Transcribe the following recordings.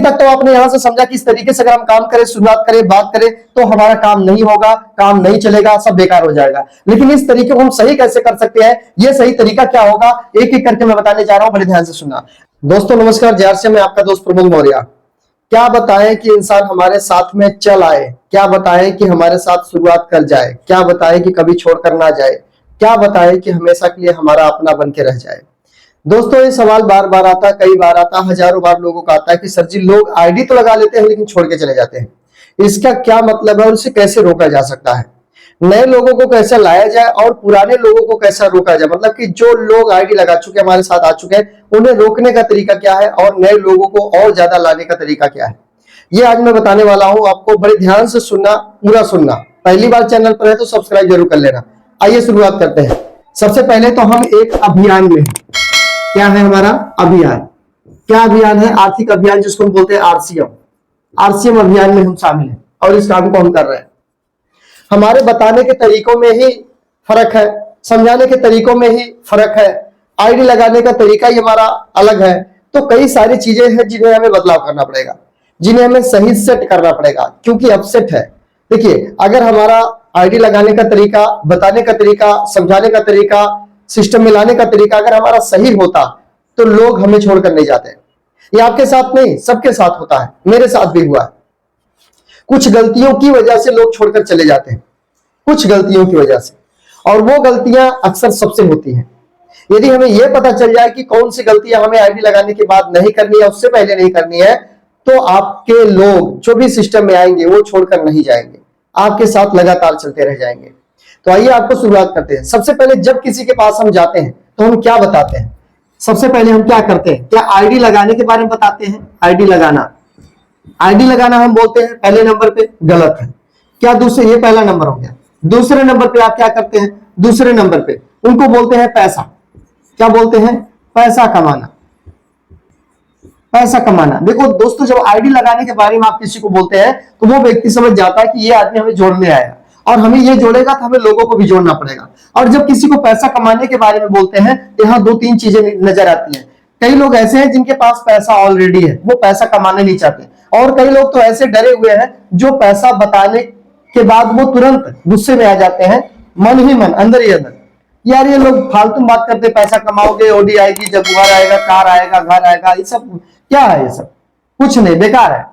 तक तो आपने यहां से समझा कि इस तरीके से अगर हम काम करें, शुरुआत करें, बात करें तो हमारा काम नहीं होगा, काम नहीं चलेगा, सब बेकार हो जाएगा। लेकिन इस तरीके को हम सही कैसे कर सकते हैं, ये सही तरीका क्या होगा, एक एक करके मैं बताने जा रहा हूं, बड़े ध्यान से सुनना। दोस्तों नमस्कार, जार से मैं आपका दोस्त प्रमोद मौर्य। क्या बताएं कि इंसान हमारे साथ में चल आए, क्या बताएं कि हमारे साथ शुरुआत कर जाए, क्या बताएं कि कभी छोड़कर ना जाए, क्या बताएं कि हमेशा के लिए हमारा अपना बन के रह जाए। दोस्तों ये सवाल बार बार आता है, कई बार आता है, हजारों बार लोगों का आता है कि सर जी लोग आईडी तो लगा लेते हैं लेकिन छोड़ के चले जाते हैं। इसका क्या मतलब है और इसे कैसे रोका जा सकता है, नए लोगों को कैसे लाया जाए और पुराने लोगों को कैसा रोका जाए। मतलब कि जो लोग आईडी लगा चुके हैं, हमारे साथ आ चुके हैं, उन्हें रोकने का तरीका क्या है और नए लोगों को और ज्यादा लाने का तरीका क्या है, ये आज मैं बताने वाला हूं। आपको बड़े ध्यान से सुनना, पूरा सुनना। पहली बार चैनल पर है तो सब्सक्राइब जरूर कर लेना। आइए शुरुआत करते हैं। सबसे पहले तो हम एक अभियान में हैं। क्या है हमारा अभियान? क्या अभियान है? आर्थिक अभियान, जिसको हम बोलते हैं आरसीएम। आरसीएम अभियान में हम शामिल हैं और इस काम को हम कर रहे हैं। हमारे बताने के तरीकों में ही फर्क है, समझाने के तरीकों में ही फर्क है, आईडी लगाने का तरीका ही हमारा अलग है। तो कई सारी चीजें हैं जिन्हें हमें बदलाव करना पड़ेगा, जिन्हें हमें सही सेट करना पड़ेगा, क्योंकि अपसेट है। देखिए, अगर हमारा आईडी लगाने का तरीका, बताने का तरीका, समझाने का तरीका, सिस्टम में लाने का तरीका अगर हमारा सही होता तो लोग हमें छोड़कर नहीं जाते। ये आपके साथ नहीं, सबके साथ होता है, मेरे साथ भी हुआ है। कुछ गलतियों की वजह से लोग छोड़कर चले जाते हैं, कुछ गलतियों की वजह से, और वो गलतियां अक्सर सबसे होती हैं। यदि हमें यह पता चल जाए कि कौन सी गलतियां हमें आईडी लगाने के बाद नहीं करनी है, उससे पहले नहीं करनी है, तो आपके लोग जो भी सिस्टम में आएंगे वो छोड़कर नहीं जाएंगे, आपके साथ लगातार चलते रह जाएंगे। तो आइए आपको शुरुआत करते हैं। सबसे पहले जब किसी के पास हम जाते हैं तो हम क्या बताते हैं? सबसे पहले हम क्या करते हैं? क्या आईडी लगाने के बारे में बताते हैं? आईडी लगाना, आईडी लगाना हम बोलते हैं पहले नंबर पे गलत है। क्या दूसरे, ये पहला नंबर हो गया। दूसरे नंबर पे आप क्या करते हैं? दूसरे नंबर पे उनको बोलते हैं पैसा। क्या बोलते हैं? पैसा कमाना, पैसा कमाना। देखो दोस्तों, जब आईडी लगाने के बारे में आप किसी को बोलते हैं तो वो व्यक्ति समझ जाता है कि ये आदमी हमें जोड़ने आया, और हमें ये जोड़ेगा तो हमें लोगों को भी जोड़ना पड़ेगा। और जब किसी को पैसा कमाने के बारे में बोलते हैं तो यहाँ दो तीन चीजें नजर आती हैं। कई लोग ऐसे हैं जिनके पास पैसा ऑलरेडी है, वो पैसा कमाने नहीं चाहते, और कई लोग तो ऐसे डरे हुए हैं जो पैसा बताने के बाद वो तुरंत गुस्से में आ जाते हैं, मन ही मन, अंदर ही अंदर, यार ये लोग फालतू बात करते, पैसा कमाओगे, ओडी आएगी, जगुआर आएगा, कार आएगा, घर आएगा, ये सब क्या है? ये सब कुछ नहीं, बेकार है।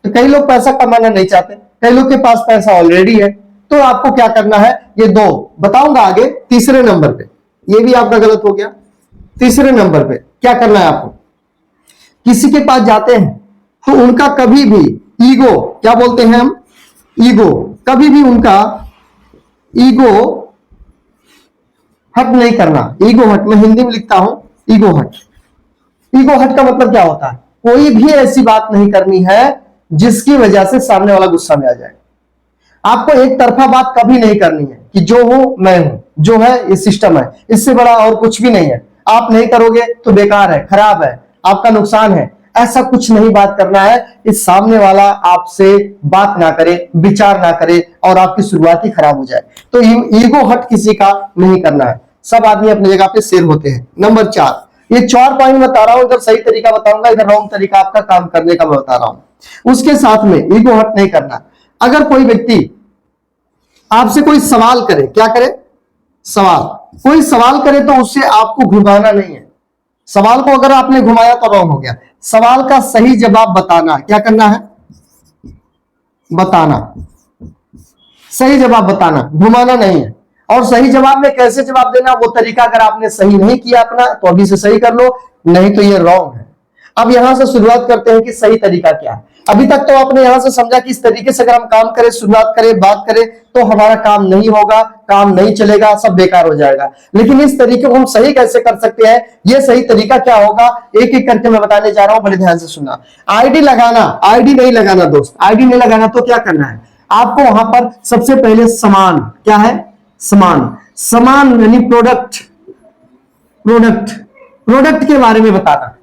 तो कई लोग पैसा कमाना नहीं चाहते, कई लोग के पास पैसा ऑलरेडी है। तो आपको क्या करना है, ये दो बताऊंगा आगे। तीसरे नंबर पे, ये भी आपका गलत हो गया। तीसरे नंबर पे क्या करना है आपको? किसी के पास जाते हैं तो उनका कभी भी ईगो, क्या बोलते हैं हम? ईगो, कभी भी उनका ईगो हट नहीं करना। ईगो हट, मैं हिंदी में लिखता हूं, ईगो हट। ईगो हट का मतलब क्या होता है? कोई भी ऐसी बात नहीं करनी है जिसकी वजह से सामने वाला गुस्सा में आ जाए। आपको एक तरफा बात कभी नहीं करनी है कि जो हूं मैं हूं, जो है ये सिस्टम है, इससे बड़ा और कुछ भी नहीं है। आप नहीं करोगे तो बेकार है, खराब है, आपका नुकसान है, ऐसा कुछ नहीं बात करना है। इस सामने वाला आपसे बात ना करे, विचार ना करे और आपकी शुरुआत ही खराब हो जाए। तो ईगो हट किसी का नहीं करना है। सब आदमी अपनी जगह पे शेर होते हैं। नंबर 4, ये 4 पॉइंट बता रहा हूं, इधर सही तरीका बताऊंगा, इधर रॉन्ग तरीका आपका काम करने का मैं बता रहा हूं। उसके साथ में ईगो हट नहीं करना। अगर कोई व्यक्ति आपसे कोई सवाल करे, क्या करे? सवाल, कोई सवाल करे तो उससे आपको घुमाना नहीं है। सवाल को अगर आपने घुमाया तो रॉन्ग हो गया। सवाल का सही जवाब बताना। क्या करना है? बताना, सही जवाब बताना, घुमाना नहीं है। और सही जवाब में कैसे जवाब देना, वो तरीका अगर आपने सही नहीं किया अपना तो अभी से सही कर लो, नहीं तो ये रॉन्ग है। अब यहां से शुरुआत करते हैं कि सही तरीका क्या है। अभी तक तो आपने यहां से समझा कि इस तरीके से अगर हम काम करें, शुरुआत करें, बात करें तो हमारा काम नहीं होगा, काम नहीं चलेगा, सब बेकार हो जाएगा। लेकिन इस तरीके को हम सही कैसे कर सकते हैं, ये सही तरीका क्या होगा, एक एक करके मैं बताने जा रहा हूं, बड़े ध्यान से सुनना। आईडी लगाना, आईडी नहीं लगाना दोस्त, आईडी नहीं लगाना तो क्या करना है आपको? वहां पर सबसे पहले समान, क्या है? समान, समान यानी प्रोडक्ट, प्रोडक्ट, प्रोडक्ट के बारे में बताना,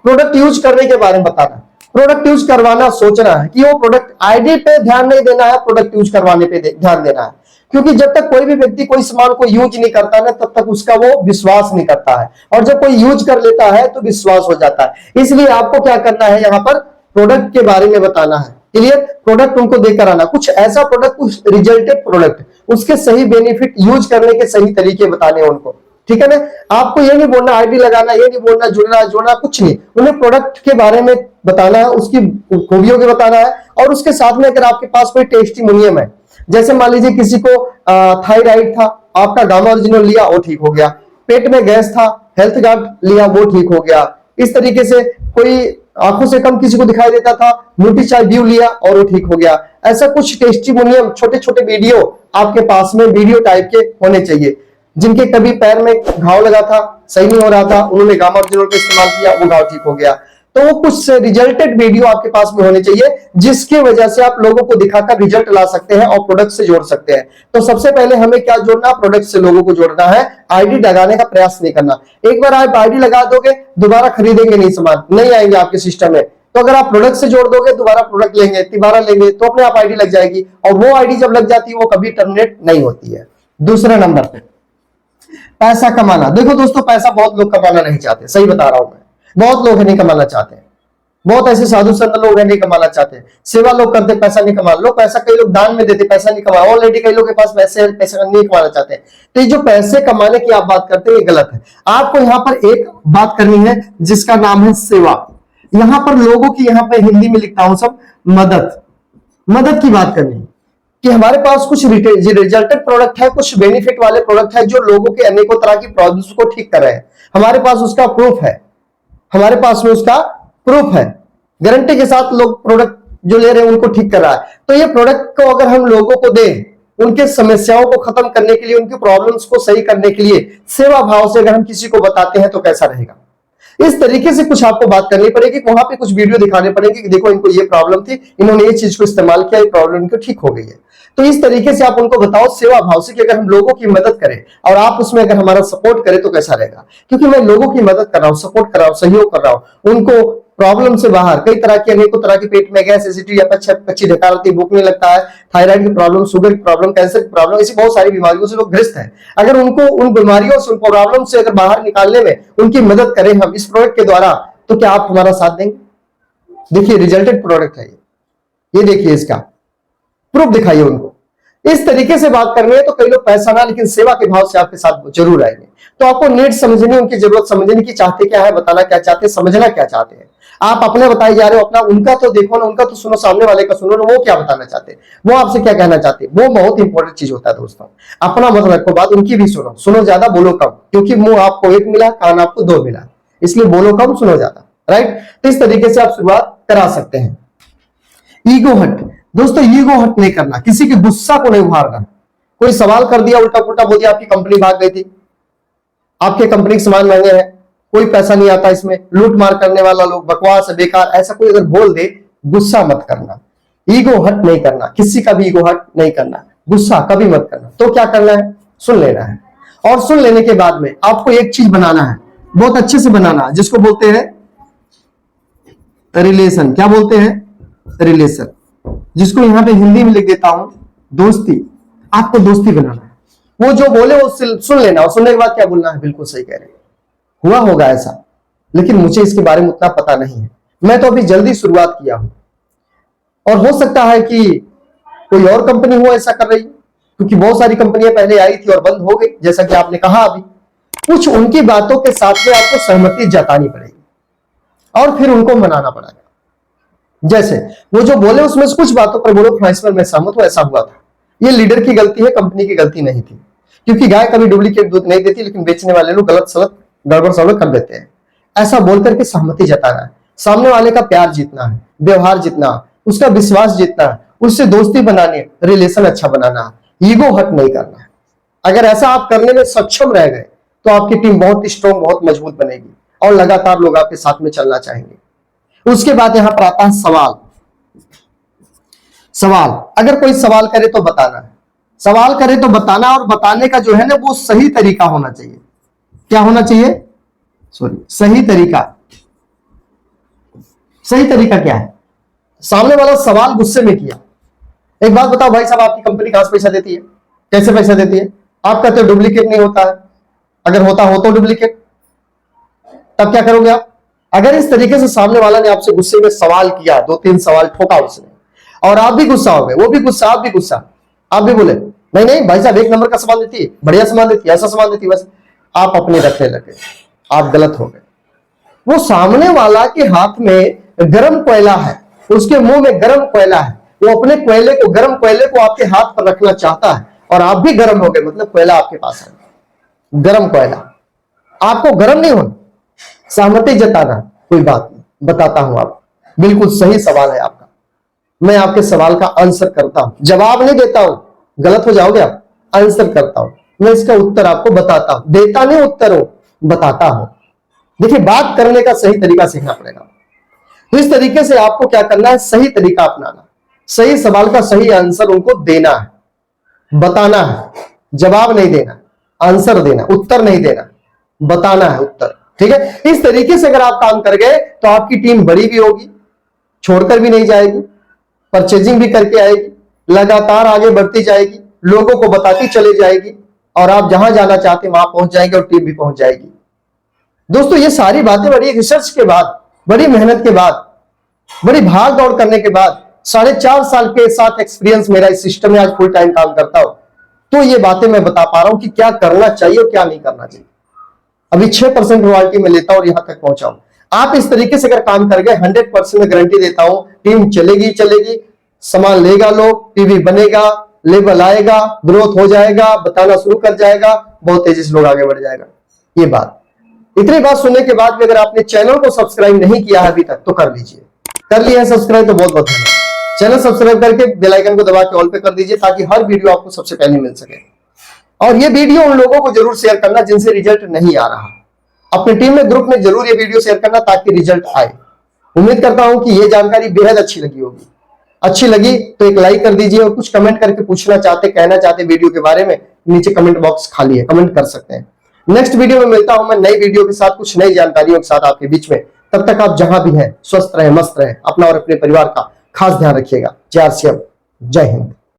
प्रोडक्ट यूज करने के बारे में बताना। प्रोडक्ट यूज करवाना, सोचना है कि वो प्रोडक्ट, आईडी पे ध्यान नहीं देना है, प्रोडक्ट यूज करवाने पे ध्यान देना है। क्योंकि जब तक कोई भी व्यक्ति कोई सामान को यूज नहीं करता ना, तब तक उसका वो विश्वास नहीं करता है, और जब कोई यूज कर लेता है तो विश्वास हो जाता है। इसलिए आपको क्या करना है, यहाँ पर प्रोडक्ट के बारे में बताना है, क्लियर। प्रोडक्ट उनको देकर आना, कुछ ऐसा प्रोडक्ट, कुछ रिजल्टेड प्रोडक्ट, उसके सही बेनिफिट, यूज करने के सही तरीके बताने हैं उनको, ठीक है ना। आपको ये नहीं बोलना आईडी लगाना, ये नहीं बोलना जुड़ना जोड़ना, कुछ नहीं, उन्हें प्रोडक्ट के बारे में बताना है, उसकी खूबियों के बताना है। और उसके साथ में अगर आपके पास कोई टेस्टिमोनियम है, जैसे मान लीजिए किसी को थायराइड था, आपका गामा ओरिजिनल लिया, वो ठीक हो गया। पेट में गैस था, हेल्थ गार्ड लिया, वो ठीक हो गया। इस तरीके से कोई आंखों से कम किसी को दिखाई देता था, न्यूट्रीचार्ज ड्यू लिया और वो ठीक हो गया। ऐसा कुछ टेस्टिमोनियम, छोटे छोटे वीडियो आपके पास में वीडियो टाइप के होने चाहिए। जिनके कभी पैर में घाव लगा था, सही नहीं हो रहा था, उन्होंने गामा ओरिजिनल का इस्तेमाल किया, वो घाव ठीक हो गया। तो वो कुछ रिजल्टेड वीडियो आपके पास में होने चाहिए, जिसकी वजह से आप लोगों को दिखाकर रिजल्ट ला सकते हैं और प्रोडक्ट से जोड़ सकते हैं। तो सबसे पहले हमें क्या जोड़ना, प्रोडक्ट से लोगों को जोड़ना है, आईडी लगाने का प्रयास नहीं करना। एक बार आप आईडी लगा दोगे, दोबारा खरीदेंगे नहीं, सामान नहीं आएंगे आपके सिस्टम में। तो अगर आप प्रोडक्ट से जोड़ दोगे, दोबारा प्रोडक्ट लेंगे, दोबारा लेंगे, तो अपने आप आईडी लग जाएगी। और वो आईडी जब लग जाती है, वो कभी टर्मिनेट नहीं होती है। दूसरे नंबर पे पैसा कमाना। देखो दोस्तों, पैसा बहुत लोग कमाना नहीं चाहते, सही बता रहा हूं मैं, बहुत लोग नहीं कमाना चाहते। बहुत ऐसे साधु संत लोग हैं नहीं कमाना चाहते। सेवा लोग करते, पैसा नहीं कमा, लोग पैसा कई लोग दान में देते, पैसा नहीं कमा। ऑलरेडी कई लोग के पास पैसे, पैसा नहीं कमाना चाहते। तो ये जो पैसे कमाने की आप बात करते हैं, ये गलत है। आपको यहाँ पर एक बात करनी है जिसका नाम है सेवा। यहां पर लोगों की, यहाँ पे हिंदी में लिखता हूं सब, मदद की बात करनी है कि हमारे पास कुछ रिजल्टेड प्रोडक्ट है, कुछ बेनिफिट वाले प्रोडक्ट है, जो लोगों के अनेकों तरह की प्रॉब्लम्स को ठीक कर रहे हैं। हमारे पास उसका प्रूफ है, हमारे पास में उसका प्रूफ है, गारंटी के साथ लोग प्रोडक्ट जो ले रहे हैं उनको ठीक कर रहा है। तो ये प्रोडक्ट को अगर हम लोगों को दें, उनके समस्याओं को खत्म करने के लिए, उनकी प्रॉब्लम्स को सही करने के लिए, सेवा भाव से अगर हम किसी को बताते हैं, तो कैसा रहेगा। इस तरीके से कुछ आपको बात करनी पड़ेगी, वहां पे कुछ वीडियो दिखाने पड़ेंगे कि देखो इनको ये प्रॉब्लम थी, इन्होंने ये चीज को इस्तेमाल किया, ये प्रॉब्लम इनको ठीक हो गई है। तो इस तरीके से आप उनको बताओ सेवा भाव से कि अगर हम लोगों की मदद करें और आप उसमें अगर हमारा सपोर्ट करें तो कैसा रहेगा। क्योंकि मैं लोगों की मदद कर रहा हूं, सपोर्ट कर रहा हूं, सहयोग कर रहा हूं, उनको प्रॉब्लम से बाहर, कई तरह की अनेकों तरह की पेट में गैस, एसिडिटी, कच्ची ढकार होती है, भूख नहीं लगता है, थायराइड की प्रॉब्लम, शुगर की प्रॉब्लम, कैंसर की प्रॉब्लम, ऐसी बहुत सारी बीमारियों से लोग ग्रस्त हैं। अगर उनको उन बीमारियों से, उन प्रॉब्लम से अगर बाहर निकालने में उनकी मदद करें हम इस प्रोडक्ट के द्वारा, तो क्या आप हमारा साथ देंगे। देखिए रिजल्टेड प्रोडक्ट है ये देखिए, इसका प्रूफ दिखाइए उनको। इस तरीके से बात करनी है तो कई लोग पैसा ना, लेकिन सेवा के भाव से आपके साथ जरूर आएंगे। तो आपको नीड समझनी, उनकी जरूरत समझने की, चाहते क्या है, बताना क्या चाहते हैं, समझना क्या चाहते हैं। आप अपने बताए जा रहे हो अपना, उनका तो देखो ना, उनका तो सुनो, सामने वाले का सुनो ना, वो क्या बताना चाहते हैं, वो आपसे क्या कहना चाहते हैं। वो बहुत इंपॉर्टेंट चीज होता है दोस्तों। अपना मत रखो बात, उनकी भी सुनो, सुनो ज्यादा बोलो कम, क्योंकि मुंह आपको एक मिला, कान आपको दो मिला, इसलिए बोलो कम सुनो ज्यादा, राइट। तो इस तरीके से आप शुरुआत करा सकते हैं। ईगो हट, दोस्तों ईगो हट नहीं करना, किसी के गुस्सा को नहीं उभारना। कोई सवाल कर दिया, उल्टा पुल्टा बोल दिया, आपकी कंपनी भाग गई थी, आपके कंपनी के सामान महंगे हैं, कोई पैसा नहीं आता इसमें, लूट मार करने वाला लोग, बकवास है, बेकार, ऐसा कोई अगर बोल दे, गुस्सा मत करना, ईगो हट नहीं करना, किसी का भी ईगो हट नहीं करना, गुस्सा कभी मत करना। तो क्या करना है, सुन लेना है, और सुन लेने के बाद में आपको एक चीज बनाना है, बहुत अच्छे से बनाना है, जिसको बोलते हैं रिलेशन। क्या बोलते हैं, रिलेशन, जिसको यहां पे हिंदी में लिख देता हूं दोस्ती। आपको दोस्ती बनाना है, वो जो बोले वो सुन लेना, और सुनने के बाद क्या बोलना है, बिल्कुल सही कह रहे हैं, हुआ होगा ऐसा, लेकिन मुझे इसके बारे में उतना पता नहीं है, मैं तो अभी जल्दी शुरुआत किया हूं, और हो सकता है कि कोई और कंपनी हो ऐसा कर रही, क्योंकि बहुत सारी कंपनियां पहले आई थी और बंद हो गई, जैसा कि आपने कहा अभी। कुछ उनकी बातों के साथ में आपको सहमति जतानी पड़ेगी और फिर उनको मनाना पड़ेगा। जैसे वो जो बोले उसमें से कुछ बातों पर बोलो, हाँ इसमें मैं सहमत हूं, ऐसा हुआ था, ये लीडर की गलती है, कंपनी की गलती नहीं थी, क्योंकि गाय कभी डुप्लीकेट दूध नहीं देती, लेकिन बेचने वाले लोग गलत सलत गड़बड़ सड़बड़ कर देते हैं। ऐसा बोलकर के सहमति जताना है, सामने वाले का प्यार जीतना है, व्यवहार जीतना, उसका विश्वास जीतना है, उससे दोस्ती बनानी, रिलेशन अच्छा बनाना है, ईगो हट नहीं करना है। अगर ऐसा आप करने में सक्षम रह गए तो आपकी टीम बहुत स्ट्रॉन्ग, बहुत मजबूत बनेगी और लगातार लोग आपके साथ में चलना चाहेंगे। उसके बाद यहां पर आता है सवाल। सवाल, अगर कोई सवाल करे तो बताना है, सवाल करे तो बताना, और बताने का जो है ना वो सही तरीका होना चाहिए। क्या होना चाहिए, सॉरी, सही तरीका। सही तरीका क्या है, सामने वाला सवाल गुस्से में किया, एक बात बताओ भाई साहब, आपकी कंपनी कहां से पैसा देती है, कैसे पैसा देती है, आप कहते हो डुप्लीकेट नहीं होता है, अगर होता हो तो डुप्लीकेट, तब क्या करोगे आप, अगर इस तरीके से सामने वाला ने आपसे गुस्से में सवाल किया, 2-3 सवाल ठोका उसने, और आप भी गुस्सा हो गए, वो भी गुस्सा, आप भी गुस्सा, आप भी बोले नहीं नहीं भाई साहब 1 नंबर का सामान देती है, बढ़िया सामान देती है, ऐसा सामान देती है, बस आप अपने रखने लगे, आप गलत हो गए। वो सामने वाला के हाथ में गर्म कोयला है, उसके मुंह में गर्म कोयला है, वो अपने कोयले को, गर्म कोयले को आपके हाथ पर रखना चाहता है और आप भी गर्म हो गए, मतलब कोयला आपके पास है, गर्म कोयला। आपको गर्म नहीं होना, सहमति जताना, कोई बात नहीं, बताता हूं आप, बिल्कुल सही सवाल है आपका। मैं आपके सवाल का आंसर करता हूं, जवाब नहीं देता हूं, गलत हो जाओगे आप, आंसर करता हूं, मैं इसका उत्तर आपको बताता हूं, देता नहीं उत्तर हूं, बताता हूं। देखिए, बात करने का सही तरीका सीखना पड़ेगा। तो इस तरीके से आपको क्या करना है, सही तरीका अपनाना, सही सवाल का सही आंसर उनको देना है, बताना है, जवाब नहीं देना, आंसर देना, उत्तर नहीं देना, बताना है उत्तर। ठीक है, इस तरीके से अगर आप काम कर गए तो आपकी टीम बड़ी भी होगी, छोड़कर भी नहीं जाएगी, परचेजिंग भी करके आएगी, लगातार आगे बढ़ती जाएगी, लोगों को बताती चली जाएगी, और आप जहां जाना चाहते वहां पहुंच जाएंगे और टीम भी पहुंच जाएगी। दोस्तों, ये सारी बातें बड़ी रिसर्च के बाद, बड़ी मेहनत के बाद, बड़ी भाग दौड़ करने के बाद, 4.5 साल के साथ एक्सपीरियंस मेरा इस सिस्टम में आज फुल टाइम काम करता हूं, तो ये बातें मैं बता पा रहा हूं कि क्या करना चाहिए और क्या नहीं करना चाहिए। अभी 6% रॉयल्टी में लेता हूं और यहां तक पहुंचा हूं। आप इस तरीके से अगर काम कर गए, 100% में गारंटी देता हूं, टीम चलेगी चलेगी, सामान लेगा लोग, टीवी बनेगा, लेवल आएगा, ग्रोथ हो जाएगा, बताना शुरू कर जाएगा, बहुत तेजी से लोग आगे बढ़ जाएगा। ये बात, इतनी बात सुनने के बाद भी अगर आपने चैनल को सब्सक्राइब नहीं किया है अभी तक तो कर लीजिए, कर लिया है सब्सक्राइब तो बहुत बहुत धन्यवाद। चैनल सब्सक्राइब करके बेल आइकन को दबा के ऑल पे कर दीजिए ताकि हर वीडियो आपको सबसे पहले मिल सके। और ये वीडियो उन लोगों को जरूर शेयर करना जिनसे रिजल्ट नहीं आ रहा, अपनी टीम में, ग्रुप में जरूर ये वीडियो शेयर करना ताकि रिजल्ट आए। उम्मीद करता हूं कि ये जानकारी बेहद अच्छी लगी होगी। अच्छी लगी तो एक लाइक कर दीजिए, और कुछ कमेंट करके पूछना चाहते, कहना चाहते वीडियो के बारे में, नीचे कमेंट बॉक्स खाली है, कमेंट कर सकते हैं। नेक्स्ट वीडियो में मिलता हूं मैं नई वीडियो के साथ, कुछ नई जानकारियों के साथ आपके बीच में। तब तक आप जहां भी हैं स्वस्थ रहें, मस्त रहें, अपना और अपने परिवार का खास ध्यान रखिएगा। जय श्री राम, जय हिंद।